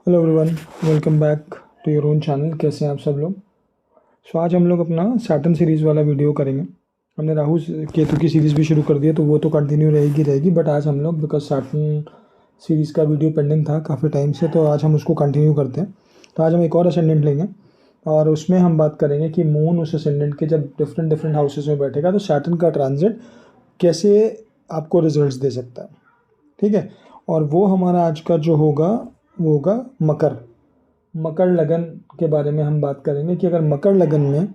Hello everyone, welcome back to your own channel. कैसे हैं आप सब लोग। आज हम लोग अपना सैटर्न सीरीज़ वाला वीडियो करेंगे। हमने राहु केतु की सीरीज़ भी शुरू कर दिया, तो वो तो कंटिन्यू रहेगी बट आज हम लोग बिकॉज सैटर्न सीरीज़ का वीडियो पेंडिंग था काफ़ी टाइम से, तो आज हम उसको कंटिन्यू करते हैं। तो आज हम एक और असेंडेंट लेंगे और उसमें हम बात करेंगे कि मून उस असेंडेंट के जब डिफरेंट डिफरेंट हाउसेस में बैठेगा तो सैटर्न का ट्रांजिट कैसे आपको रिजल्ट्स दे सकता है। ठीक है, और वो हमारा आज का जो होगा वो होगा मकर लगन के बारे में हम बात करेंगे कि अगर मकर लगन में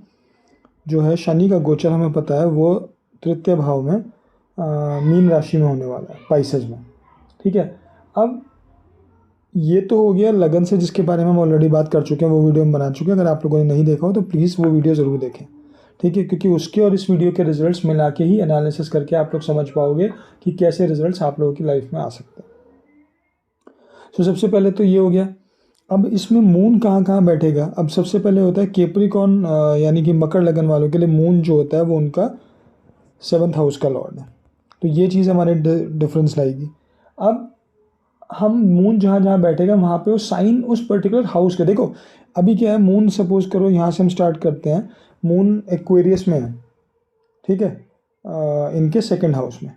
जो है शनि का गोचर हमें पता है वो तृतीय भाव में मीन राशि में होने वाला है, पाइसेज में। ठीक है, अब ये तो हो गया लगन से, जिसके बारे में हम ऑलरेडी बात कर चुके हैं, वो वीडियो हम बना चुके हैं। अगर आप लोगों ने नहीं देखा हो तो प्लीज़ वो वीडियो ज़रूर देखें। ठीक है, क्योंकि उसके और इस वीडियो के रिजल्ट्स मिला के ही एनालिसिस करके आप लोग समझ पाओगे कि कैसे रिजल्ट्स आप लोगों की लाइफ में आ सकते हैं। तो सबसे पहले तो ये हो गया। अब इसमें मून कहाँ कहाँ बैठेगा। अब सबसे पहले होता है केप्रिकॉन, यानी कि मकर लगन वालों के लिए मून जो होता है वो उनका 7th हाउस का लॉर्ड है। तो ये चीज़ हमारे डिफरेंस लाएगी। अब हम मून जहाँ जहाँ बैठेगा वहाँ पे वो साइन उस पर्टिकुलर हाउस के, देखो अभी क्या है, मून सपोज करो यहाँ से हम स्टार्ट करते हैं, मून एक्वेरियस में है। ठीक है, इनके 2nd हाउस में।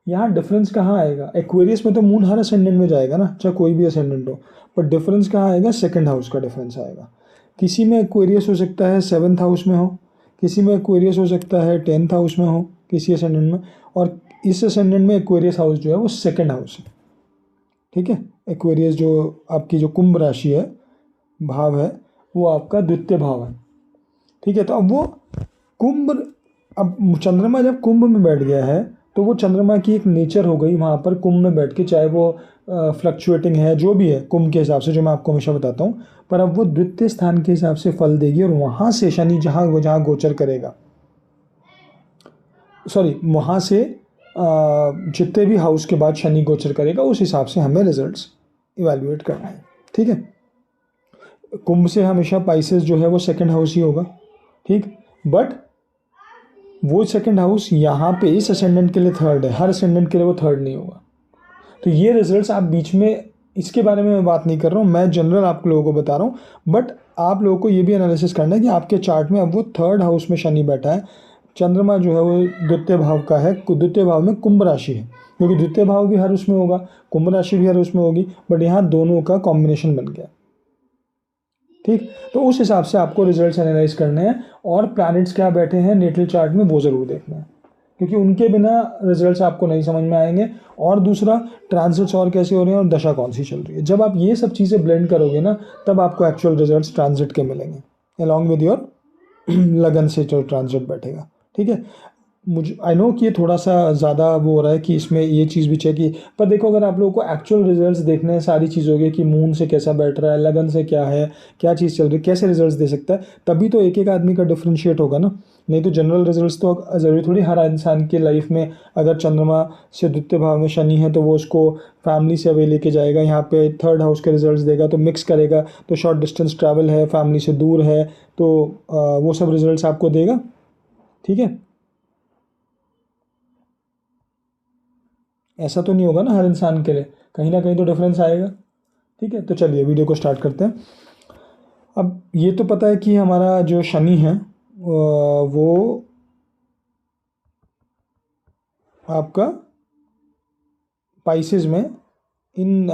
यहाँ डिफरेंस कहाँ आएगा, एक्वेरियस में तो मून हर असेंडेंट में जाएगा ना, चाहे कोई भी असेंडेंट हो, पर डिफरेंस कहाँ आएगा, 2nd हाउस का डिफरेंस आएगा। किसी में एक्वेरियस हो सकता है 7th हाउस में हो, किसी में एक्वेरियस हो सकता है 10th हाउस में हो किसी असेंडेंट में, और इस असेंडेंट में एक्वेरियस हाउस जो है वो 2nd हाउस है। ठीक है, एक्वेरियस जो आपकी जो कुंभ राशि है, भाव है, वो आपका द्वितीय भाव है। ठीक है, तो अब वो कुंभ, अब चंद्रमा जब कुंभ में बैठ गया है तो वो चंद्रमा की एक नेचर हो गई वहाँ पर कुंभ में बैठ के, चाहे वो फ्लक्चुएटिंग है जो भी है कुंभ के हिसाब से, जो मैं आपको हमेशा बताता हूँ, पर अब वो द्वितीय स्थान के हिसाब से फल देगी। और वहाँ से शनि जहाँ गोचर करेगा, सॉरी वहाँ से जितने भी हाउस के बाद शनि गोचर करेगा उस हिसाब से हमें रिजल्ट्स इवैल्यूएट करना है। ठीक है, कुंभ से हमेशा पाइसेस जो है वो 2nd हाउस ही होगा। ठीक, बट वो 2nd हाउस यहाँ पे इस असेंडेंट के लिए 3rd है, हर असेंडेंट के लिए वो 3rd नहीं होगा। तो ये रिजल्ट्स आप बीच में, इसके बारे में मैं बात नहीं कर रहा हूँ, मैं जनरल आप लोगों को बता रहा हूँ। बट आप लोगों को ये भी एनालिसिस करना है कि आपके चार्ट में अब वो 3rd हाउस में शनि बैठा है, चंद्रमा जो है वो द्वितीय भाव का है, द्वितीय भाव में कुंभ राशि है, क्योंकि द्वितीय भाव भी हर उसमें होगा, कुंभ राशि भी हर उसमें होगी, बट यहाँ दोनों का कॉम्बिनेशन बन गया। ठीक, तो उस हिसाब से आपको रिजल्ट्स एनालाइज करने हैं, और प्लैनेट्स क्या बैठे हैं नेटल चार्ट में वो ज़रूर देखना है, क्योंकि उनके बिना रिजल्ट्स आपको नहीं समझ में आएंगे। और दूसरा, ट्रांजिट्स और कैसे हो रहे हैं और दशा कौन सी चल रही है। जब आप ये सब चीज़ें ब्लेंड करोगे ना, तब आपको एक्चुअल रिजल्ट्स ट्रांजिट के मिलेंगे, अलॉन्ग विद योर लगन से जो ट्रांजिट बैठेगा। ठीक है, मुझे आई नो कि ये थोड़ा सा ज़्यादा वो हो रहा है कि इसमें ये चीज़ भी चाहिए कि, पर देखो अगर आप लोगों को एक्चुअल रिजल्ट्स देखने हैं सारी चीज़ों के, कि मून से कैसा बैठ रहा है, लगन से क्या है, क्या चीज़ चल रही है, कैसे रिजल्ट्स दे सकता है, तभी तो एक एक आदमी का डिफ्रेंशिएट होगा ना। नहीं तो जनरल रिजल्ट्स तो ज़रूरी थोड़ी हर इंसान की लाइफ में, अगर चंद्रमा से द्वितीय भाव में शनि है तो वो उसको फैमिली से अवे लेके जाएगा, यहाँ पे 3rd हाउस के रिजल्ट्स देगा, तो मिक्स करेगा, तो शॉर्ट डिस्टेंस ट्रैवल है, फैमिली से दूर है, तो वो सब रिजल्ट्स आपको देगा। ठीक है, ऐसा तो नहीं होगा ना हर इंसान के लिए, कहीं ना कहीं तो डिफरेंस आएगा। ठीक है, तो चलिए वीडियो को स्टार्ट करते हैं। अब ये तो पता है कि हमारा जो शनि है वो आपका पाइसेस में इन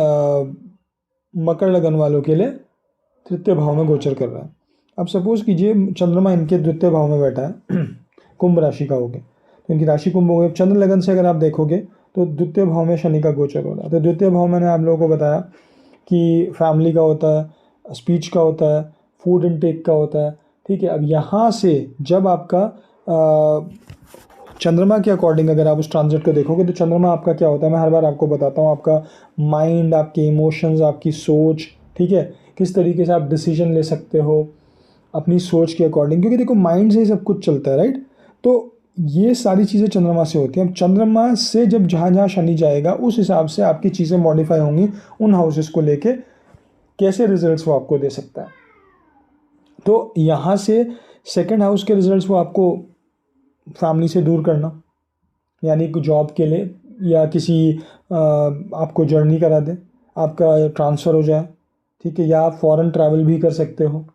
मकर लगन वालों के लिए तृतीय भाव में गोचर कर रहा है। अब सपोज कीजिए चंद्रमा इनके द्वितीय भाव में बैठा है कुंभ राशि का हो गया, तो इनकी राशि कुंभ हो गई। चंद्र लगन से अगर आप देखोगे तो द्वितीय भाव में शनि का गोचर हो रहा है। तो द्वितीय भाव मैंने आप लोगों को बताया कि फैमिली का होता है, स्पीच का होता है, फूड इनटेक का होता है। ठीक है, अब यहाँ से जब आपका चंद्रमा के अकॉर्डिंग अगर आप उस ट्रांजिट को देखोगे तो चंद्रमा आपका क्या होता है, मैं हर बार आपको बताता हूँ, आपका माइंड, आपके इमोशंस, आपकी सोच। ठीक है, किस तरीके से आप डिसीजन ले सकते हो अपनी सोच के अकॉर्डिंग, क्योंकि देखो माइंड से ही सब कुछ चलता है, राइट। तो ये सारी चीज़ें चंद्रमा से होती हैं। अब चंद्रमा से जब जहाँ जहाँ शनि जाएगा उस हिसाब से आपकी चीज़ें मॉडिफाई होंगी उन हाउसेस को लेके, कैसे रिजल्ट्स वो आपको दे सकता है। तो यहाँ से 2nd हाउस के रिजल्ट्स वो आपको फैमिली से दूर करना, यानी कि जॉब के लिए या किसी आपको जर्नी करा दे, आपका ट्रांसफ़र हो जाए, ठीक है, या आप फॉरेन ट्रैवल भी कर सकते हो,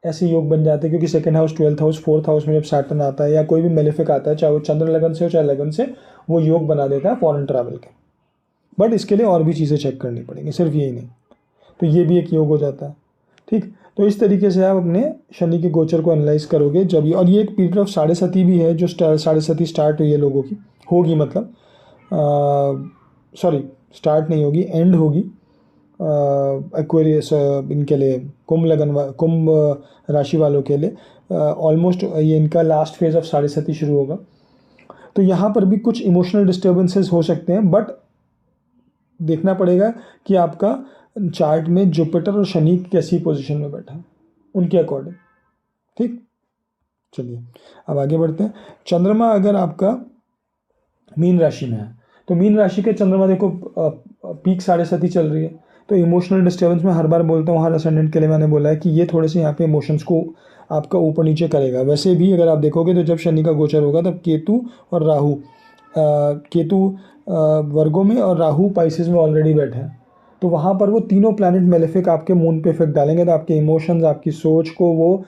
ऐसे योग बन जाते हैं क्योंकि second house, twelfth house, fourth house में जब सैटर्न आता है या कोई भी मेलेफिक आता है, चाहे वो चंद्र लगन से हो चाहे लगन से, वो योग बना देता है फॉरेन ट्रैवल के। बट इसके लिए और भी चीज़ें चेक करनी पड़ेंगी, सिर्फ यही नहीं, तो ये भी एक योग हो जाता है। ठीक, तो इस तरीके से आप अपने शनि के गोचर को एनालाइज करोगे जब ये, और ये एक पीरियड ऑफ साढ़े सती भी है जो साढ़े सती स्टार्ट हुई है लोगों की, होगी मतलब, सॉरी स्टार्ट नहीं होगी, एंड होगी एक्वेरियस इनके लिए, कुंभ लगन कुंभ राशि वालों के लिए ऑलमोस्ट ये इनका लास्ट फेज ऑफ साढ़े सती शुरू होगा। तो यहाँ पर भी कुछ इमोशनल डिस्टर्बेंसेस हो सकते हैं, बट देखना पड़ेगा कि आपका चार्ट में जुपिटर और शनि कैसी पोजीशन में बैठा है उनके अकॉर्डिंग। ठीक, चलिए अब आगे बढ़ते हैं। चंद्रमा अगर आपका मीन राशि में है, तो मीन राशि के चंद्रमा देखो पीक साढ़े सती चल रही है, तो इमोशनल डिस्टर्बेंस में हर बार बोलता हूँ, हर असेंडेंट के लिए मैंने बोला है कि ये थोड़े से यहाँ पे इमोशंस को आपका ऊपर नीचे करेगा। वैसे भी अगर आप देखोगे तो जब शनि का गोचर होगा तब केतु और राहु, केतु वर्गों में और राहु पाइसेस में ऑलरेडी बैठे हैं, तो वहाँ पर वो तीनों प्लैनेट मेलेफिक आपके मून पे इफेक्ट डालेंगे, तो आपके इमोशंस, आपकी सोच को वो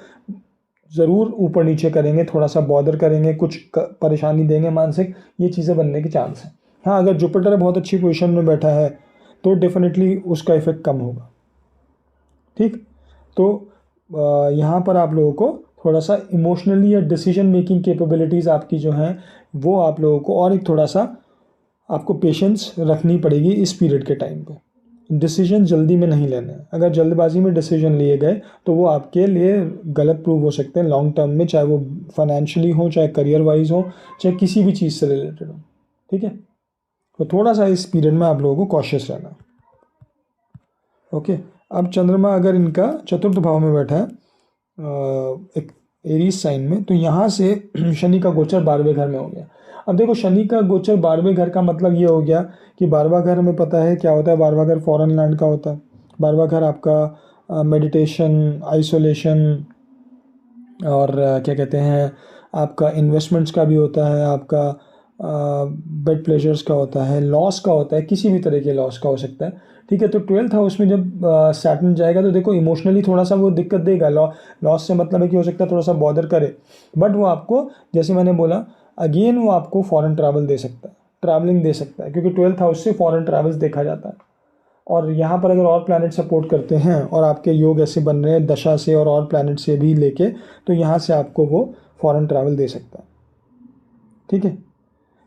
ज़रूर ऊपर नीचे करेंगे, थोड़ा सा बॉदर करेंगे, कुछ परेशानी देंगे मानसिक, ये चीज़ें बनने के चांस हैं। हाँ, अगर जुपिटर बहुत अच्छी पोजीशन में बैठा है तो डेफिनेटली उसका इफेक्ट कम होगा। ठीक, तो यहाँ पर आप लोगों को थोड़ा सा इमोशनली या डिसीजन मेकिंग कैपेबिलिटीज़ आपकी जो हैं वो आप लोगों को और एक थोड़ा सा आपको पेशेंस रखनी पड़ेगी इस पीरियड के टाइम पे। डिसीजन जल्दी में नहीं लेने हैं, अगर जल्दबाजी में डिसीजन लिए गए तो वो आपके लिए गलत प्रूव हो सकते हैं लॉन्ग टर्म में, चाहे वो फाइनेंशियली हो, चाहे करियर वाइज हो, चाहे किसी भी चीज़ से रिलेटेड हो। ठीक है, तो थोड़ा सा इस पीरियड में आप लोगों को कॉशियस रहना। ओके, अब चंद्रमा अगर इनका चतुर्थ भाव में बैठा है एक एरीज साइन में, तो यहाँ से शनि का गोचर 12वें घर में हो गया। अब देखो शनि का गोचर 12वें घर का मतलब ये हो गया कि 12वां घर हमें पता है क्या होता है, 12वां घर फॉरेन लैंड का होता है। 12वां घर आपका मेडिटेशन, आइसोलेशन और क्या कहते हैं, आपका इन्वेस्टमेंट्स का भी होता है, आपका बेड प्लेजर्स का होता है, लॉस का होता है, किसी भी तरह के लॉस का हो सकता है। ठीक है, तो ट्वेल्थ हाउस में जब सैटर्न जाएगा तो देखो इमोशनली थोड़ा सा वो दिक्कत देगा, लॉस से मतलब है कि हो सकता है थोड़ा सा बॉदर करे, बट वो आपको, जैसे मैंने बोला अगेन, वो आपको फॉरेन ट्रैवल दे सकता है, ट्रैवलिंग दे सकता है, क्योंकि ट्वेल्थ हाउस से फॉरेन ट्रैवल्स देखा जाता है। और यहाँ पर अगर और प्लैनेट सपोर्ट करते हैं और आपके योग ऐसे बन रहे हैं दशा से और प्लैनेट से भी लेके, तो यहाँ से आपको वो फॉरेन ट्रैवल दे सकता है। ठीक है,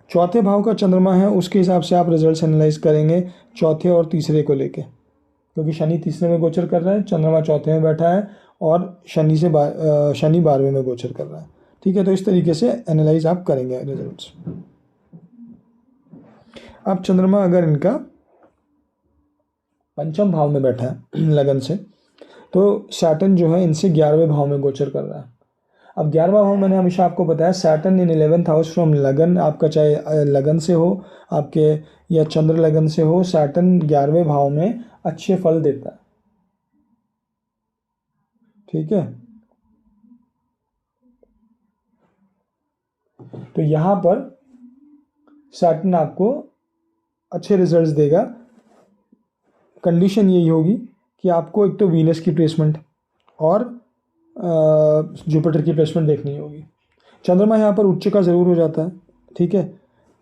चौथे भाव का चंद्रमा है, उसके हिसाब से आप रिजल्ट्स एनालाइज करेंगे चौथे और तीसरे को लेके, क्योंकि शनि तीसरे में गोचर कर रहा है, चंद्रमा चौथे में बैठा है और शनि 12वें में गोचर कर रहा है। ठीक है, तो इस तरीके से एनालाइज आप करेंगे रिजल्ट्स। अब चंद्रमा अगर इनका पंचम भाव में बैठा है लगन से, तो सैटर्न जो है इनसे 11वें भाव में गोचर कर रहा है। अब 11वां भाव मैंने हमेशा आपको बताया, Saturn in 11th house from लगन, आपका चाहे लगन से हो आपके या चंद्र लगन से हो, सैटर्न 11वें भाव में अच्छे फल देता है। ठीक है, तो यहाँ पर सैटर्न आपको अच्छे रिजल्ट्स देगा। कंडीशन यही होगी कि आपको एक तो वीनस की प्लेसमेंट और जुपिटर की प्लेसमेंट देखनी होगी। चंद्रमा यहाँ पर उच्च का ज़रूर हो जाता है। ठीक है,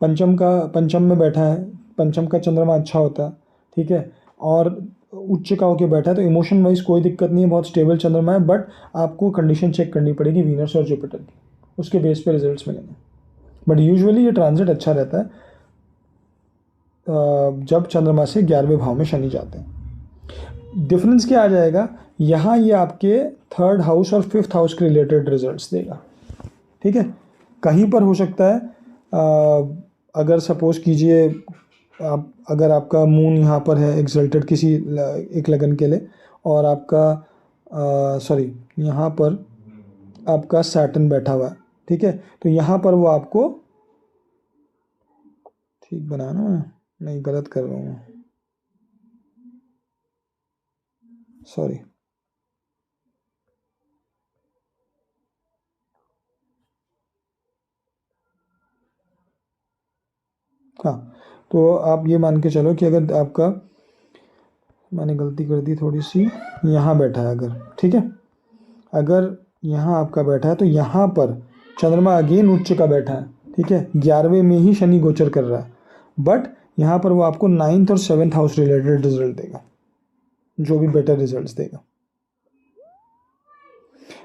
पंचम में बैठा है, पंचम का चंद्रमा अच्छा होता है। ठीक है, और उच्च का होके बैठा है, तो इमोशन वाइज कोई दिक्कत नहीं है, बहुत स्टेबल चंद्रमा है, बट आपको कंडीशन चेक करनी पड़ेगी वीनस और जुपिटर की, उसके बेस पे रिजल्ट्स मिलेंगे। बट यूजुअली ये ट्रांजिट अच्छा रहता है जब चंद्रमा से 11वें भाव में शनि जाते हैं। डिफरेंस क्या आ जाएगा यहाँ, ये आपके थर्ड हाउस और फिफ्थ हाउस के रिलेटेड रिजल्ट्स देगा। ठीक है, कहीं पर हो सकता है अगर सपोज कीजिए आप, अगर आपका मून यहाँ पर है एक्सल्टेड किसी एक लगन के लिए, और आपका सॉरी यहाँ पर आपका सैटर्न बैठा हुआ है। ठीक है, तो यहाँ पर वो आपको ठीक बनाना, नहीं गलत कर रहा हूँ, सॉरी। हाँ, तो आप ये मान के चलो कि अगर आपका मैंने गलती कर दी थोड़ी सी, यहाँ बैठा है अगर, ठीक है, अगर यहाँ आपका बैठा है तो यहाँ पर चंद्रमा अगेन उच्च का बैठा है, ठीक है, 11वें में ही शनि गोचर कर रहा है, बट यहाँ पर वो आपको 9th और 7th हाउस रिलेटेड रिजल्ट देगा, जो भी बेटर रिजल्ट्स देगा।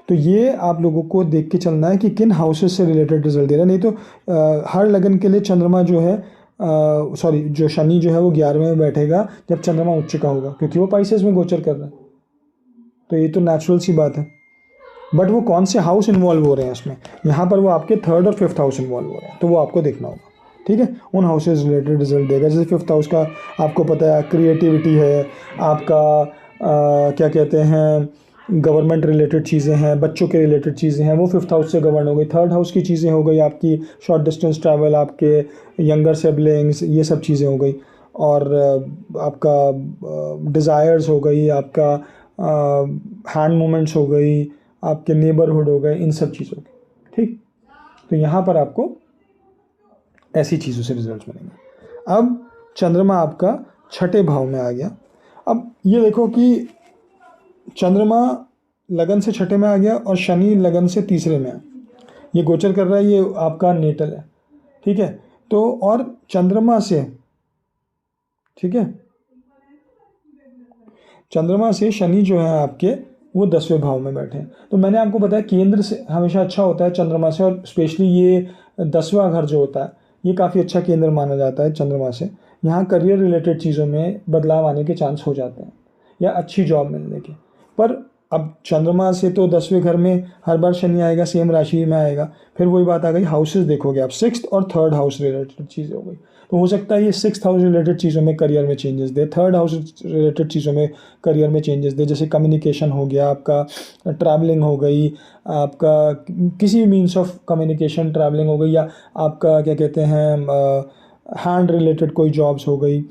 तो ये आप लोगों को देख के चलना है कि किन हाउसेस से रिलेटेड रिजल्ट दे रहा है। नहीं तो हर लगन के लिए चंद्रमा जो है सॉरी जो शनि जो है वो 11वें में बैठेगा जब चंद्रमा उच्च का होगा, क्योंकि वो पाइसेस में गोचर कर रहा है। तो ये तो नेचुरल सी बात है, बट वो कौन से हाउस इन्वॉल्व हो रहे हैं इसमें, यहाँ पर वो आपके 3rd और 5th हाउस इन्वॉल्व हो रहे हैं, तो वो आपको देखना होगा, ठीक है। उन हाउसेज रिलेटेड रिजल्ट देगा। जैसे 5th हाउस का आपको पता है क्रिएटिविटी है, आपका क्या कहते हैं गवर्नमेंट रिलेटेड चीज़ें हैं, बच्चों के रिलेटेड चीज़ें हैं, वो 5th हाउस से गवर्न हो गई। 3rd हाउस की चीज़ें हो गई आपकी शॉर्ट डिस्टेंस ट्रैवल, आपके यंगर सिबलिंग्स, ये सब चीज़ें हो गई, और आपका डिज़ायर्स हो गई, आपका हैंड मूवमेंट्स हो गई, आपके नेबरहुड हो गए, इन सब चीज़ों के, ठीक। तो यहाँ पर आपको ऐसी चीज़ों से रिजल्ट्स मिलेंगे। अब चंद्रमा आपका 6ठे भाव में आ गया। अब ये देखो कि चंद्रमा लगन से 6ठे में आ गया और शनि लगन से 3रे में है, ये गोचर कर रहा है, ये आपका नेटल है, ठीक है। तो और चंद्रमा से, ठीक है, चंद्रमा से शनि जो है आपके वो 10वें भाव में बैठे हैं। तो मैंने आपको बताया केंद्र से हमेशा अच्छा होता है चंद्रमा से, और स्पेशली ये 10वां घर जो होता है ये काफ़ी अच्छा केंद्र माना जाता है चंद्रमा से। यहाँ करियर रिलेटेड चीज़ों में बदलाव आने के चांस हो जाते हैं या अच्छी जॉब मिलने के। पर अब चंद्रमा से तो 10वें घर में हर बार शनि आएगा, सेम राशि में आएगा, फिर वही बात आ गई, हाउसेस देखोगे आप 6th और 3rd हाउस रिलेटेड चीज़ें हो गई। तो हो सकता है ये 6th हाउस रिलेटेड चीज़ों में करियर में चेंजेस दे, 3rd हाउस रिलेटेड चीज़ों में करियर में चेंजेस दे, जैसे कम्युनिकेशन हो गया आपका, ट्रैवलिंग हो गई आपका, किसी मीन्स ऑफ कम्युनिकेशन ट्रैवलिंग हो गई, या आपका क्या कहते हैं हैंड रिलेटेड कोई जॉब्स हो गई,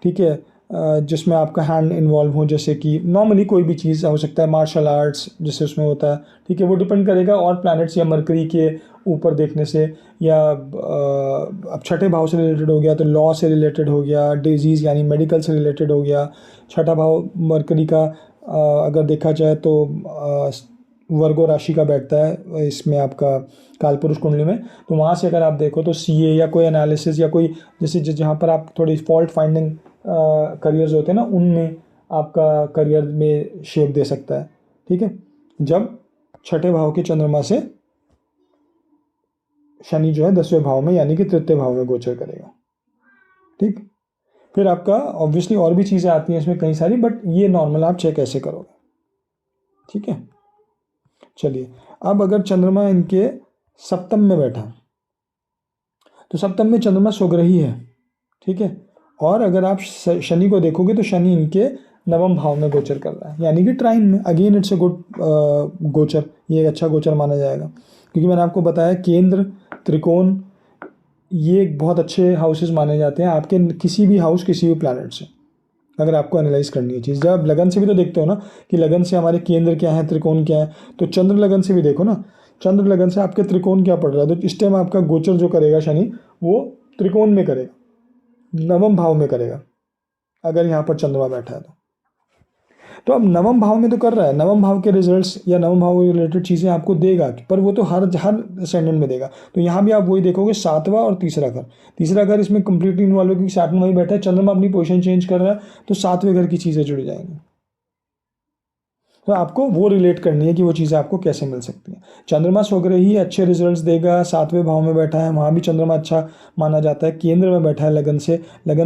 ठीक है, जिसमें आपका हैंड इन्वॉल्व हो, जैसे कि नॉर्मली कोई भी चीज़ हो सकता है, मार्शल आर्ट्स जैसे उसमें होता है, ठीक है। वो डिपेंड करेगा और प्लैनेट्स या मरकरी के ऊपर देखने से, या अब 6ठे भाव से रिलेटेड हो गया तो लॉ से रिलेटेड हो गया, डिजीज़ यानी मेडिकल से रिलेटेड हो गया। 6ठा भाव मरकरी का अगर देखा जाए तो वर्गो राशि का बैठता है इसमें आपका कालपुरुष कुंडली में, तो वहाँ से अगर आप देखो तो सीए या कोई एनालिसिस या कोई जैसे जहाँ पर आप थोड़ी फॉल्ट फाइंडिंग करियर्स होते हैं ना, उनमें आपका करियर में शेप दे सकता है, ठीक है, जब 6ठे भाव के चंद्रमा से शनि जो है 10वें भाव में यानी कि 3य भाव में गोचर करेगा, ठीक। फिर आपका ऑब्वियसली और भी चीज़ें आती हैं इसमें कई सारी, बट ये नॉर्मल आप चेक ऐसे करोगे, ठीक है। चलिए, अब अगर चंद्रमा इनके सप्तम में बैठा, तो सप्तम में चंद्रमा स्वग्रही है, ठीक है, और अगर आप शनि को देखोगे तो शनि इनके 9वें भाव में गोचर कर रहा है, यानी कि ट्राइन में। अगेन इट्स अ गुड गोचर, ये एक अच्छा गोचर माना जाएगा, क्योंकि मैंने आपको बताया केंद्र, त्रिकोण, ये बहुत अच्छे हाउसेस माने जाते हैं आपके किसी भी हाउस किसी भी प्लैनेट से, अगर आपको एनालाइज करनी है चीज़। जब लगन से भी तो देखते हो ना कि लगन से हमारे केंद्र क्या है, त्रिकोण क्या है, तो चंद्र लगन से भी देखो ना, चंद्र लगन से आपके त्रिकोण क्या पड़ रहा है, तो इस टाइम आपका गोचर जो करेगा शनि वो त्रिकोण में करेगा, 9वें भाव में करेगा, अगर यहाँ पर चंद्रमा बैठा है तो अब 9वें भाव में तो कर रहा है, 9वें भाव के रिजल्ट्स या 9वें भाव रिलेटेड चीज़ें आपको देगा, पर वो तो हर असेंडेंट में देगा। तो यहाँ भी आप वही देखोगे 7वां और 3रा घर, 3रा घर इसमें कंप्लीटली इन्वॉल्व है क्योंकि साथ में वही बैठा है, चंद्रमा अपनी पोजीशन चेंज कर रहा है, तो 7वें घर की चीज़ें जुड़ जाएंगी। तो आपको वो रिलेट करनी है कि वो चीज़ें आपको कैसे मिल सकती हैं। चंद्रमा स्वग्रही अच्छे रिजल्ट्स देगा, 7वें भाव में बैठा है, वहाँ भी चंद्रमा अच्छा माना जाता है, केंद्र में बैठा है लगन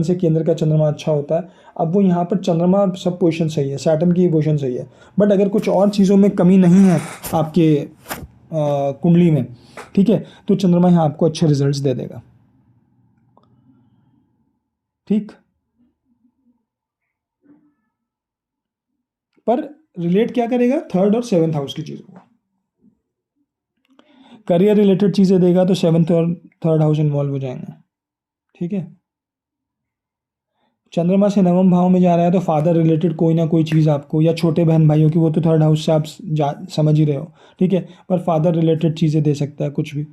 से केंद्र का चंद्रमा अच्छा होता है। अब वो यहाँ पर चंद्रमा सब पोजीशन सही है, सैटर्न की पोजीशन सही है, बट अगर कुछ और चीज़ों में कमी नहीं है आपके कुंडली में, ठीक है, तो चंद्रमा यहाँ आपको अच्छे रिजल्ट्स दे देगा, ठीक। पर रिलेट क्या करेगा 3rd और 7th हाउस की चीज़ों को, करियर रिलेटेड चीज़ें देगा तो 7th और 3rd हाउस इन्वॉल्व हो जाएंगे, ठीक है। चंद्रमा से 9वें भाव में जा रहा है तो फादर रिलेटेड कोई ना कोई चीज़ आपको, या छोटे बहन भाइयों की, वो तो 3rd हाउस से आप समझ ही रहे हो, ठीक है, पर फादर रिलेटेड चीज़ें दे सकता है, कुछ भी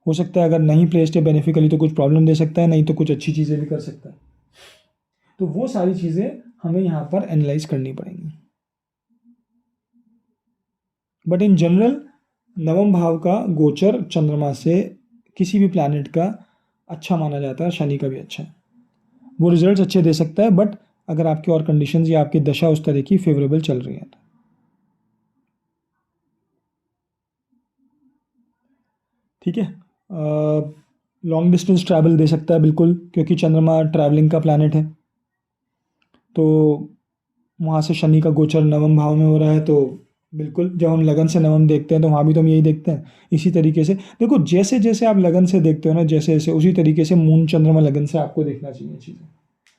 हो सकता है, अगर नहीं प्लेस्ड है बेनिफिकली तो कुछ प्रॉब्लम दे सकता है, नहीं तो कुछ अच्छी चीज़ें भी कर सकता है। तो वो सारी चीज़ें हमें यहाँ पर एनालाइज करनी पड़ेंगी। बट इन जनरल नवम भाव का गोचर चंद्रमा से किसी भी प्लैनेट का अच्छा माना जाता है, शनि का भी अच्छा है, वो रिजल्ट्स अच्छे दे सकता है, बट अगर आपकी और कंडीशंस या आपकी दशा उस तरह की फेवरेबल चल रही है तो। ठीक है, लॉन्ग डिस्टेंस ट्रैवल दे सकता है बिल्कुल, क्योंकि चंद्रमा ट्रैवलिंग का प्लैनेट है, तो वहाँ से शनि का गोचर नवम भाव में हो रहा है, तो बिल्कुल जब हम लगन से नवम देखते हैं तो वहाँ भी तो हम यही देखते हैं। इसी तरीके से देखो, जैसे जैसे आप लगन से देखते हो ना, जैसे जैसे उसी तरीके से मून चंद्रमा लगन से आपको देखना चाहिए चीज़ें,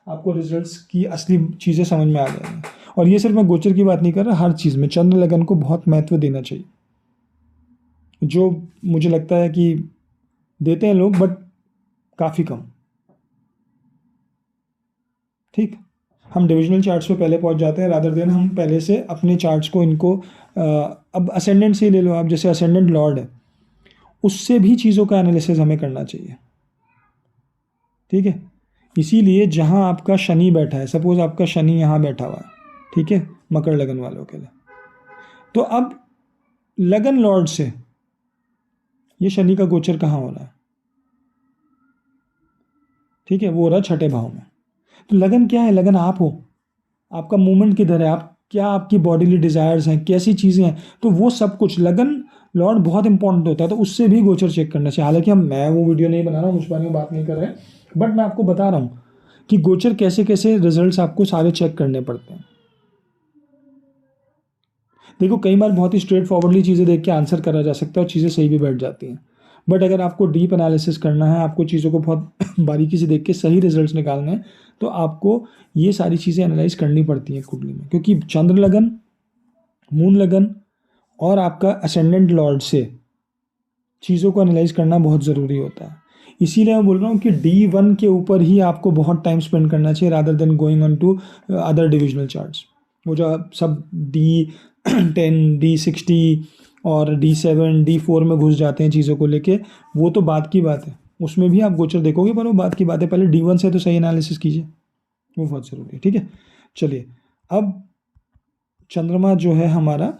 आपको रिजल्ट्स की असली चीज़ें समझ में आ जाएंगी। और ये सिर्फ मैं गोचर की बात नहीं कर रहा, हर चीज़ में चंद्र लगन को बहुत महत्व देना चाहिए, जो मुझे लगता है कि देते हैं लोग, बट काफ़ी कम। ठीक, हम डिविजनल चार्ट्स पे पहले पहुंच जाते हैं, रादर देन हम पहले से अपने चार्ट्स को इनको अब असेंडेंट से ही ले लो आप, जैसे असेंडेंट लॉर्ड है, उससे भी चीज़ों का एनालिसिस हमें करना चाहिए। ठीक है, इसीलिए जहाँ आपका शनि बैठा है, सपोज आपका शनि यहाँ बैठा हुआ है, ठीक है, मकर लगन वालों के लिए, तो अब लगन लॉर्ड से ये शनि का गोचर कहाँ हो रहा है? ठीक है, वो हो रहा है छठे भाव में। तो लगन क्या है? लगन आप हो, आपका मूवमेंट किधर है, आप क्या, आपकी बॉडीली डिजायर्स हैं, कैसी चीज़ें हैं, तो वो सब कुछ लगन लॉर्ड बहुत इंपॉर्टेंट होता है, तो उससे भी गोचर चेक करना चाहिए। हालांकि मैं वो वीडियो नहीं बना रहा हूँ, उस बारे में बात नहीं कर रहे हैं, बट मैं आपको बता रहा हूँ कि गोचर कैसे कैसे रिजल्ट्स आपको सारे चेक करने पड़ते हैं। देखो, कई बार बहुत ही स्ट्रेट फॉरवर्डली चीज़ें देख के आंसर करा जा सकता है और चीज़ें सही भी बैठ जाती हैं, बट अगर आपको डीप एनालिसिस करना है, आपको चीज़ों को बहुत बारीकी से देख के सही रिजल्ट्स निकालने हैं, तो आपको ये सारी चीज़ें एनालाइज करनी पड़ती हैं कुंडली में, क्योंकि चंद्र लगन, मून लगन और आपका असेंडेंट लॉर्ड से चीज़ों को एनालाइज करना बहुत ज़रूरी होता है। इसीलिए मैं बोल रहा हूँ कि D1 के ऊपर ही आपको बहुत टाइम स्पेंड करना चाहिए, rather than going on to other divisional charts. वो जो आप सब D10, D60 और D7, D4 में घुस जाते हैं चीज़ों को लेके, वो तो बात की बात है, उसमें भी आप गोचर देखोगे, पर वो बात की बात है। पहले D1 से तो सही एनालिसिस कीजिए, वो बहुत ज़रूरी है। ठीक है, चलिए, अब चंद्रमा जो है हमारा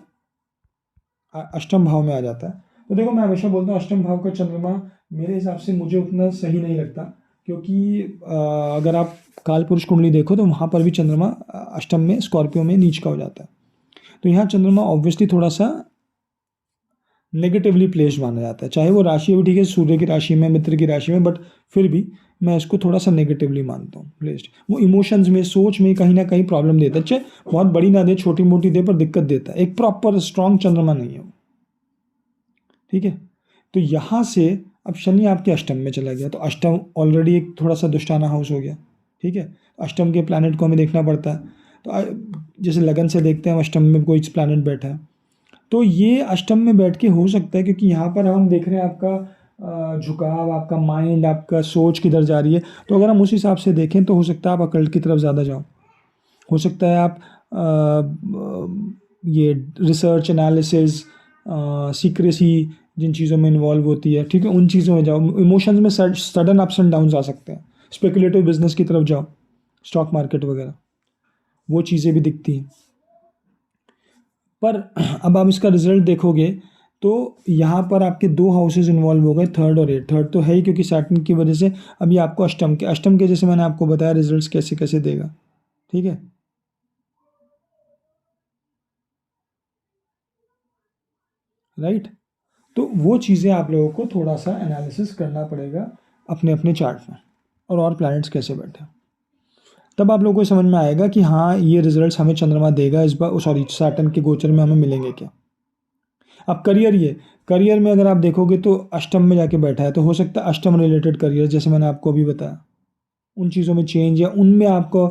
अष्टम भाव में आ जाता है। तो देखो, मैं हमेशा बोलता हूँ अष्टम भाव का चंद्रमा मेरे हिसाब से मुझे उतना सही नहीं लगता, क्योंकि अगर आप काल पुरुष कुंडली देखो तो वहाँ पर भी चंद्रमा अष्टम में स्कॉर्पियो में नीच का हो जाता है। तो यहाँ चंद्रमा ऑब्वियसली थोड़ा सा नेगेटिवली प्लेस्ड माना जाता है, चाहे वो राशि भी ठीक है, सूर्य की राशि में, मित्र की राशि में, बट फिर भी मैं इसको थोड़ा सा नेगेटिवली मानता हूँ प्लेस्ड। वो इमोशंस में, सोच में कहीं ना कहीं प्रॉब्लम देता है, चाहे बहुत बड़ी ना दे, छोटी मोटी दे, पर दिक्कत देता है, एक प्रॉपर स्ट्रॉन्ग चंद्रमा नहीं है वो। ठीक है, तो यहाँ से अब शनि आपके अष्टम में चला गया, तो अष्टम ऑलरेडी एक थोड़ा सा दुष्टाना हाउस हो गया। ठीक है, अष्टम के प्लैनेट को हमें देखना पड़ता है, तो जैसे लगन से देखते हैं अष्टम में कोई प्लैनेट बैठा है, तो ये अष्टम में बैठ के हो सकता है, क्योंकि यहाँ पर हम देख रहे हैं आपका झुकाव, आपका माइंड, आपका सोच किधर जा रही है, तो अगर हम उस हिसाब से देखें तो हो सकता है आप अकल्ट की तरफ ज़्यादा जाओ, हो सकता है आप ये रिसर्च, एनालिसिस, सीक्रेसी जिन चीज़ों में इन्वॉल्व होती है, ठीक है, उन चीज़ों में जाओ। इमोशंस में सडन अप्स एंड डाउन्स आ सकते हैं, स्पेकुलेटिव बिजनेस की तरफ जाओ, स्टॉक मार्केट वगैरह, वो चीज़ें भी दिखती हैं। पर अब आप इसका रिजल्ट देखोगे तो यहाँ पर आपके दो हाउसेज इन्वॉल्व हो गए, थर्ड और एट। थर्ड तो है ही, क्योंकि सैटर्न की वजह से अभी आपको अष्टम के जैसे मैंने आपको बताया रिजल्ट्स कैसे कैसे देगा। ठीक है, राइट, तो वो चीज़ें आप लोगों को थोड़ा सा एनालिसिस करना पड़ेगा अपने अपने चार्ट में, और प्लैनेट्स कैसे बैठे, तब आप लोगों को समझ में आएगा कि हाँ, ये रिजल्ट्स हमें चंद्रमा देगा इस बार, सॉरी सैटर्न के गोचर में हमें मिलेंगे क्या। अब करियर में अगर आप देखोगे तो अष्टम में जाके बैठा है, तो हो सकता है अष्टम रिलेटेड करियर, जैसे मैंने आपको अभी बताया, उन चीज़ों में चेंज या उनमें आपको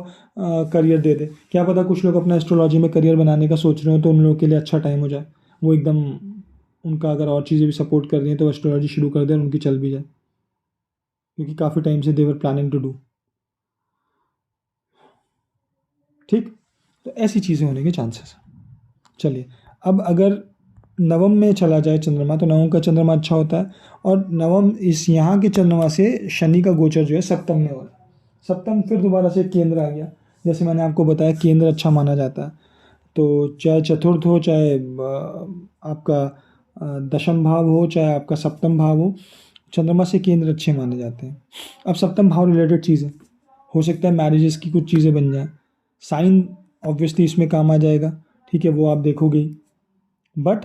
करियर दे दे। क्या पता कुछ लोग अपना एस्ट्रोलॉजी में करियर बनाने का सोच रहे हो, तो उन लोगों के लिए अच्छा टाइम हो जाए, वो एकदम उनका अगर और चीज़ें भी सपोर्ट कर रही हैं तो एस्ट्रोलॉजी शुरू कर दें और उनकी चल भी जाए, क्योंकि काफ़ी टाइम से देवर प्लानिंग टू डू। ठीक, तो ऐसी चीज़ें होने के चांसेस हैं। चलिए, अब अगर नवम में चला जाए चंद्रमा, तो नवम का चंद्रमा अच्छा होता है, और नवम इस यहाँ के चंद्रमा से शनि का गोचर जो है सप्तम में हो रहा है। सप्तम फिर दोबारा से केंद्र आ गया, जैसे मैंने आपको बताया केंद्र अच्छा माना जाता है, तो चाहे चतुर्थ हो, चाहे आपका दशम भाव हो, चाहे आपका सप्तम भाव हो, चंद्रमा से केंद्र अच्छे माने जाते हैं। अब सप्तम भाव रिलेटेड चीज़ें हो सकता है, मैरिजेस की कुछ चीज़ें बन जाएं, साइन ऑब्वियसली इसमें काम आ जाएगा, ठीक है, वो आप देखोगे ही। बट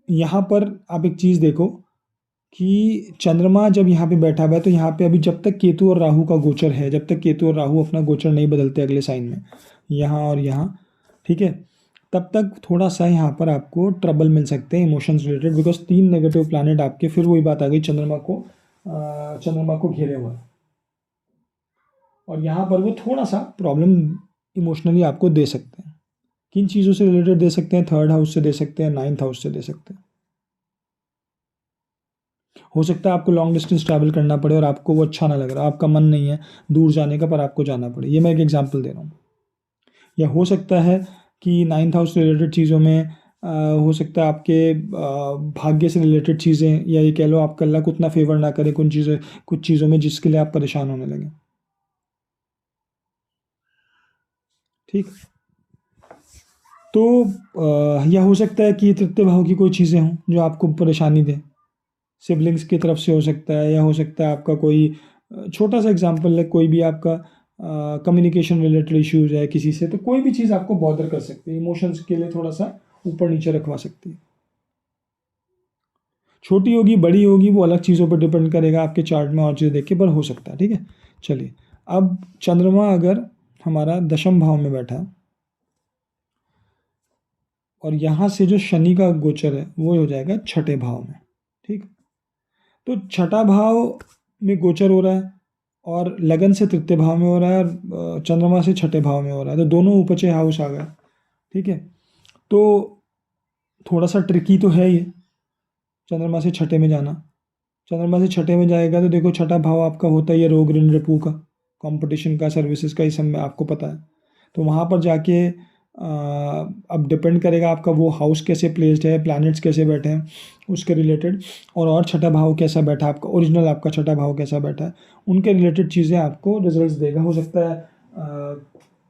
यहाँ पर आप एक चीज़ देखो कि चंद्रमा जब यहाँ पे बैठा हुआ है, तो यहाँ पे अभी जब तक केतु और राहु का गोचर है, जब तक केतु और राहु अपना गोचर नहीं बदलते अगले साइन में, यहाँ और यहाँ, ठीक है, तब तक थोड़ा सा यहाँ पर आपको ट्रबल मिल सकते हैं emotions related, because 3 negative planet आपके, फिर वही बात आ गई, चंद्रमा को घेरे हुआ है, और यहाँ पर वो थोड़ा सा प्रॉब्लम इमोशनली आपको दे सकते हैं। किन चीज़ों से रिलेटेड दे सकते हैं? 3rd हाउस से दे सकते हैं, 9th हाउस से दे सकते हैं। हो सकता है आपको लॉन्ग डिस्टेंस ट्रैवल करना पड़े और आपको वो अच्छा ना लग रहा, आपका मन नहीं है दूर जाने का, पर आपको जाना पड़े। ये मैं एक एग्जांपल दे रहा हूँ। या हो सकता है कि 9th हाउस से रिलेटेड चीज़ों में हो सकता है आपके भाग्य से रिलेटेड चीज़ें, या ये कह लो आपका लक उतना फेवर ना करे कुछ चीज़ों में, जिसके लिए आप परेशान होने लगे। ठीक। तो यह हो सकता है कि तृतीय भाव की कोई चीज़ें हों जो आपको परेशानी दें, सिबलिंग्स की तरफ से हो सकता है, या हो सकता है आपका कोई छोटा सा एग्जांपल है, कोई भी आपका कम्युनिकेशन रिलेटेड इश्यूज है किसी से, तो कोई भी चीज़ आपको बॉदर कर सकती है, इमोशंस के लिए थोड़ा सा ऊपर नीचे रखवा सकती है। छोटी होगी बड़ी होगी वो अलग चीज़ों पर डिपेंड करेगा, आपके चार्ट में और चीज़ें देख के, पर हो सकता है। ठीक है, चलिए, अब चंद्रमा अगर हमारा दशम भाव में बैठा है, और यहाँ से जो शनि का गोचर है वो हो जाएगा छठे भाव में। ठीक, तो छठा भाव में गोचर हो रहा है, और लगन से तृतीय भाव में हो रहा है, और चंद्रमा से छठे भाव में हो रहा है, तो दोनों उपचे हाउस आ गए। ठीक है, तो थोड़ा सा ट्रिकी तो है ये चंद्रमा से छठे में जाना। चंद्रमा से छठे में जाएगा तो देखो, छठा भाव आपका होता ही है रोग ऋण रिपू का, कंपटीशन का, सर्विसेज का, इस सब में आपको पता है। तो वहाँ पर जाके अब डिपेंड करेगा आपका वो हाउस कैसे प्लेस्ड है, प्लैनेट्स कैसे बैठे हैं उसके रिलेटेड, और छठा भाव कैसा बैठा है आपका, ओरिजिनल आपका छठा भाव कैसा बैठा है, उनके रिलेटेड चीज़ें आपको रिजल्ट्स देगा। हो सकता है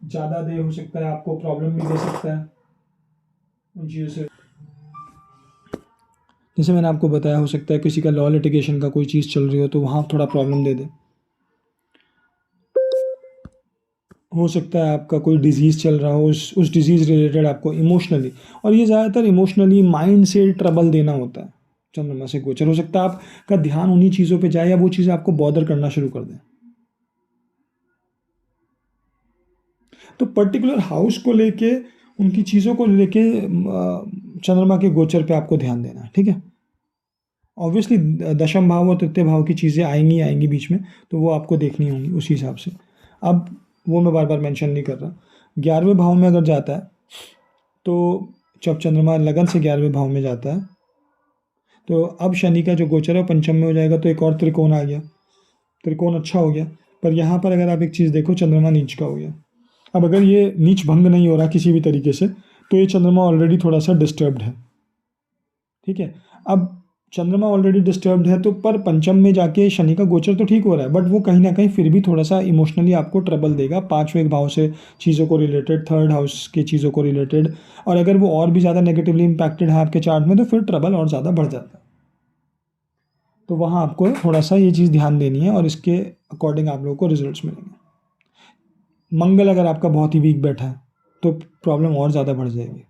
ज़्यादा दे, हो सकता है आपको प्रॉब्लम भी दे सकता है उन चीज़ों से। जैसे मैंने आपको बताया, हो सकता है किसी का लॉ लिटिगेशन का कोई चीज़ चल रही हो, तो वहाँ थोड़ा प्रॉब्लम दे दे। हो सकता है आपका कोई डिजीज़ चल रहा हो, उस डिजीज़ रिलेटेड आपको इमोशनली, और ये ज़्यादातर इमोशनली माइंड से ट्रबल देना होता है चंद्रमा से गोचर। हो सकता है आपका ध्यान उन्हीं चीज़ों पे जाए, या वो चीज़ें आपको बॉदर करना शुरू कर दें। तो पर्टिकुलर हाउस को लेके, उनकी चीज़ों को लेके चंद्रमा के गोचर पे आपको ध्यान देना है। ठीक है, ऑब्वियसली दशम भाव और तृतीय भाव की चीज़ें आएंगी आएंगी बीच में, तो वो आपको देखनी होंगी उसी हिसाब से। अब वो मैं बार बार मेंशन नहीं कर रहा। 11वें भाव में अगर जाता है, तो जब चंद्रमा लगन से 11वें भाव में जाता है, तो अब शनि का जो गोचर है वो पंचम में हो जाएगा, तो एक और त्रिकोण आ गया, त्रिकोण अच्छा हो गया। पर यहाँ पर अगर आप एक चीज़ देखो, चंद्रमा नीच का हो गया। अब अगर ये नीच भंग नहीं हो रहा किसी भी तरीके से, तो ये चंद्रमा ऑलरेडी थोड़ा सा डिस्टर्ब्ड है। ठीक है, अब चंद्रमा ऑलरेडी डिस्टर्ब्ड है, तो पर पंचम में जाके शनि का गोचर तो ठीक हो रहा है, बट वो कहीं ना कहीं फिर भी थोड़ा सा इमोशनली आपको ट्रबल देगा, 5वें भाव से चीज़ों को रिलेटेड, 3rd हाउस की चीज़ों को रिलेटेड, और अगर वो और भी ज़्यादा नेगेटिवली इम्पैक्टेड है आपके चार्ट में, तो फिर ट्रबल और ज़्यादा बढ़ जाता है। तो वहाँ आपको थोड़ा सा ये चीज़ ध्यान देनी है, और इसके अकॉर्डिंग आप लोगों को रिजल्ट्स मिलेंगे। मंगल अगर आपका बहुत ही वीक बैठा है, तो प्रॉब्लम और ज़्यादा बढ़ जाएगी।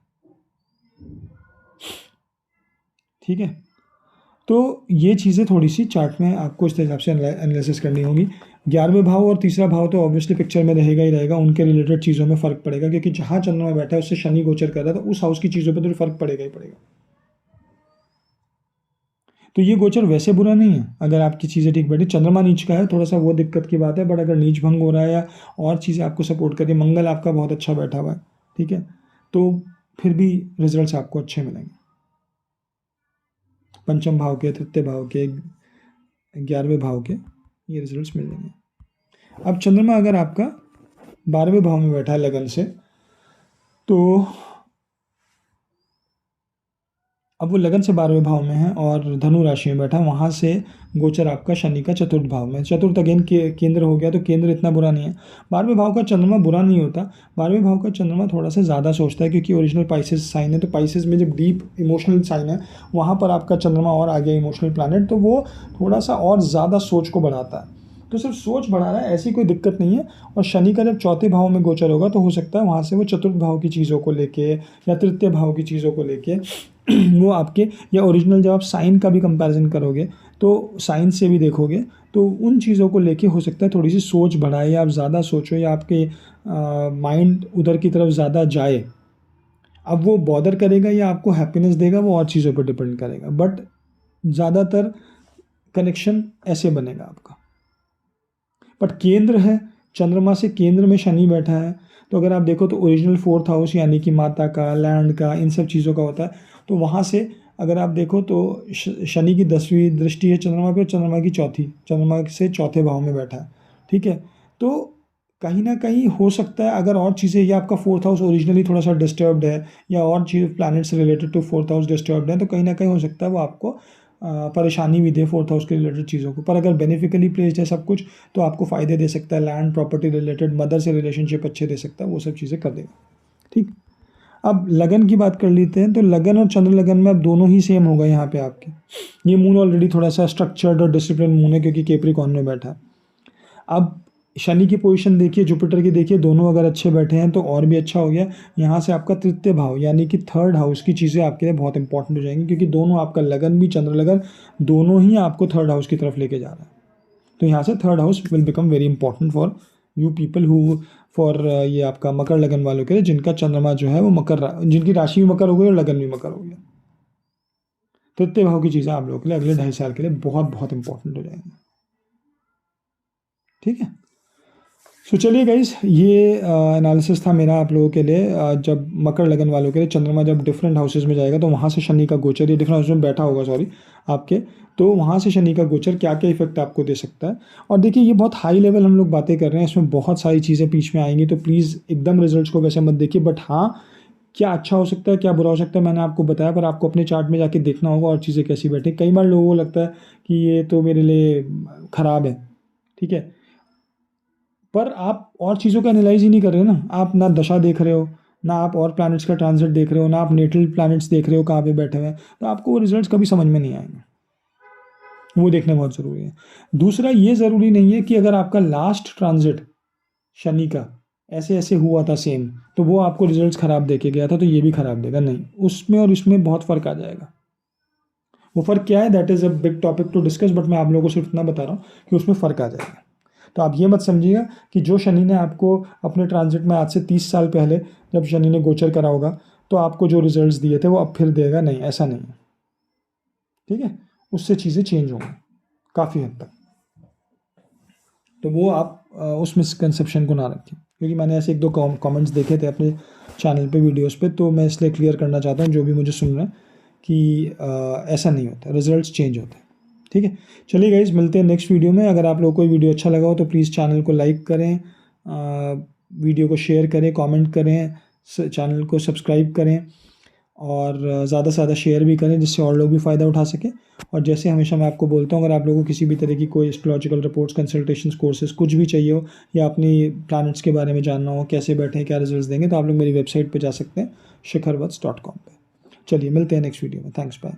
ठीक है, तो ये चीज़ें थोड़ी सी चार्ट में आपको इस हिसाब से एनालिसिस करनी होगी। 11वें भाव और तीसरा भाव तो ऑब्वियसली पिक्चर में रहेगा ही रहेगा, उनके रिलेटेड चीज़ों में फ़र्क पड़ेगा, क्योंकि जहाँ चंद्रमा बैठा है उससे शनि गोचर कर रहा है, तो उस हाउस की चीज़ों पर तो फ़र्क पड़ेगा ही पड़ेगा। तो ये गोचर वैसे बुरा नहीं है अगर आपकी चीज़ें ठीक बैठी। चंद्रमा नीच का है, थोड़ा सा वो दिक्कत की बात है, बट अगर नीच भंग हो रहा है या और चीज़ें आपको सपोर्ट कर रही है, मंगल आपका बहुत अच्छा बैठा हुआ है, ठीक है, तो फिर भी रिजल्ट्स आपको अच्छे मिलेंगे। पंचम भाव के, तृतीय भाव के, 11वें भाव के ये रिजल्ट्स मिल जाएंगे। अब चंद्रमा अगर आपका 12वें भाव में बैठा है लगन से, तो अब वो लगन से 12वें भाव में है और धनु राशि में बैठा है, वहाँ से गोचर आपका शनि का चतुर्थ भाव में। चतुर्थ अगेन केंद्र हो गया, तो केंद्र इतना बुरा नहीं है। 12वें भाव का चंद्रमा बुरा नहीं होता, 12वें भाव का चंद्रमा थोड़ा सा ज़्यादा सोचता है, क्योंकि ओरिजिनल पाइसेस साइन है, तो पाइसेस में जब डीप इमोशनल साइन है वहाँ पर आपका चंद्रमा और आ गया इमोशनल प्लानट, तो वो थोड़ा सा और ज़्यादा सोच को बढ़ाता है। तो सिर्फ सोच बढ़ा रहा है, ऐसी कोई दिक्कत नहीं है। और शनि का जब चौथे भाव में गोचर होगा तो हो सकता है वहाँ से वो चतुर्थ भाव की चीज़ों को लेके या तृतीय भाव की चीज़ों को लेके वो आपके, या ओरिजिनल जब आप साइन का भी कंपैरिजन करोगे तो साइन से भी देखोगे तो उन चीज़ों को लेके हो सकता है थोड़ी सी सोच बढ़ाए, या आप ज़्यादा सोचो, या आपके माइंड उधर की तरफ ज़्यादा जाए। अब वो बॉदर करेगा या आपको हैप्पीनेस देगा, वो और चीज़ों पर डिपेंड करेगा, बट ज़्यादातर कनेक्शन ऐसे बनेगा आपका। बट केंद्र है, चंद्रमा से केंद्र में शनि बैठा है, तो अगर आप देखो तो ओरिजिनल 4th हाउस यानी कि माता का, लैंड का, इन सब चीज़ों का होता है। तो वहाँ से अगर आप देखो तो शनि की 10वीं दृष्टि है चंद्रमा पे, चंद्रमा की चौथी, चंद्रमा से चौथे भाव में बैठा है, ठीक है। तो कहीं ना कहीं हो सकता है अगर और चीज़ें, या आपका 4th हाउस ओरिजिनली थोड़ा सा डिस्टर्ब्ड है, या और चीज़ planets related to 4th house disturbed है, तो कहीं ना कहीं हो सकता है वो आपको परेशानी भी दे 4th हाउस के रिलेटेड चीज़ों को। पर अगर बेनिफिकली प्लेस्ड है सब कुछ, तो आपको फ़ायदे दे सकता है, लैंड प्रॉपर्टी रिलेटेड, मदर से रिलेशनशिप अच्छे दे सकता है, वो सब चीज़ें कर देगा, ठीक। अब लगन की बात कर लेते हैं, तो लगन और चंद्र लगन में अब दोनों ही सेम होगा यहाँ पे आपके। ये मून ऑलरेडी थोड़ा सा स्ट्रक्चर्ड और डिसिप्लिन मून है, क्योंकि कैप्रिकॉर्न में बैठा है। अब शनि की पोजीशन देखिए, जुपिटर की देखिए, दोनों अगर अच्छे बैठे हैं तो और भी अच्छा हो गया। यहाँ से आपका तृतीय भाव यानी कि 3rd हाउस की चीज़ें आपके लिए बहुत इंपॉर्टेंट हो जाएंगी, क्योंकि दोनों आपका लगन भी, चंद्र लगन दोनों ही आपको 3rd हाउस की तरफ लेके जा रहा है। तो यहाँ से 3rd house will become very important for you people who, for ये आपका मकर लगन वालों के लिए, जिनका चंद्रमा जो है वो जिनकी राशि भी मकर हो गई और लगन भी मकर हो गया। तृतीय भाव की चीज़ें आप लोगों के लिए अगले 2.5 साल के लिए बहुत बहुत इंपॉर्टेंट हो जाएंगी, ठीक है। सो चलिए गाइस, ये एनालिसिस था मेरा आप लोगों के लिए। जब मकर लगन वालों के लिए चंद्रमा जब डिफरेंट हाउसेज में जाएगा, तो वहाँ से शनि का गोचर, ये डिफरेंट हाउस में बैठा होगा सॉरी आपके, तो वहाँ से शनि का गोचर क्या क्या इफेक्ट आपको दे सकता है। और देखिए ये बहुत हाई लेवल हम लोग बातें कर रहे हैं, इसमें बहुत सारी चीज़ें बीच में आएंगी, तो प्लीज़ एकदम रिजल्ट्स को वैसे मत देखिए। बट हाँ, क्या अच्छा हो सकता है, क्या बुरा हो सकता है, मैंने आपको बताया, पर आपको अपने चार्ट में जाके देखना होगा और चीज़ें कैसी बैठी। कई बार लोगों को लगता है कि ये तो मेरे लिए ख़राब है, ठीक है, पर आप और चीज़ों का एनालाइज ही नहीं कर रहे हो ना। आप ना दशा देख रहे हो, ना आप और प्लैनेट्स का ट्रांजिट देख रहे हो, ना आप नेटल प्लैनेट्स देख रहे हो कहाँ पे बैठे हुए हैं, तो आपको वो रिजल्ट्स कभी समझ में नहीं आएंगे। वो देखना बहुत ज़रूरी है। दूसरा, ये ज़रूरी नहीं है कि अगर आपका लास्ट ट्रांजिट शनि का ऐसे ऐसे हुआ था सेम, तो वो आपको रिजल्ट्स ख़राब दे के गया था, तो ये भी ख़राब देगा, नहीं। उसमें और इसमें बहुत फ़र्क आ जाएगा। वो फ़र्क क्या है, that is a big topic to discuss, but मैं आप लोगों को सिर्फ इतना बता रहा हूँ कि उसमें फ़र्क आ जाएगा। तो आप ये मत समझिएगा कि जो शनि ने आपको अपने ट्रांजिट में आज से 30 साल पहले जब शनि ने गोचर करा होगा, तो आपको जो रिजल्ट्स दिए थे वो अब फिर देगा, नहीं, ऐसा नहीं है, ठीक है। उससे चीज़ें चेंज होंगी काफ़ी हद तक। तो वो आप उस मिसकंसेप्शन को ना रखें, क्योंकि मैंने ऐसे 1-2 कमेंट्स देखे थे अपने चैनल पे, वीडियोस पे, तो मैं इसलिए क्लियर करना चाहता हूँ जो भी मुझे सुन रहे हैं कि ऐसा नहीं होता, रिजल्ट्स चेंज होते हैं, ठीक है। चलिए गाइज, मिलते हैं नेक्स्ट वीडियो में। अगर आप लोगों को वीडियो अच्छा लगा हो तो प्लीज़ चैनल को लाइक करें, वीडियो को शेयर करें, कमेंट करें, चैनल को सब्सक्राइब करें, और ज़्यादा से ज़्यादा शेयर भी करें, जिससे और लोग भी फ़ायदा उठा सकें। और जैसे हमेशा मैं आपको बोलता हूँ, अगर आप लोगों को किसी भी तरह की कोई एस्ट्रोलॉजिकल रिपोर्ट्स, कंसल्टेशंस, कोर्सेज कुछ भी चाहिए हो, या अपनी प्लैनेट्स के बारे में जानना हो, कैसे बैठे हैं, क्या रिजल्ट्स देंगे, तो आप लोग मेरी वेबसाइट पे जा सकते हैं, shikhar vats.com पे। चलिए मिलते हैं नेक्स्ट वीडियो में। Thanks, bye.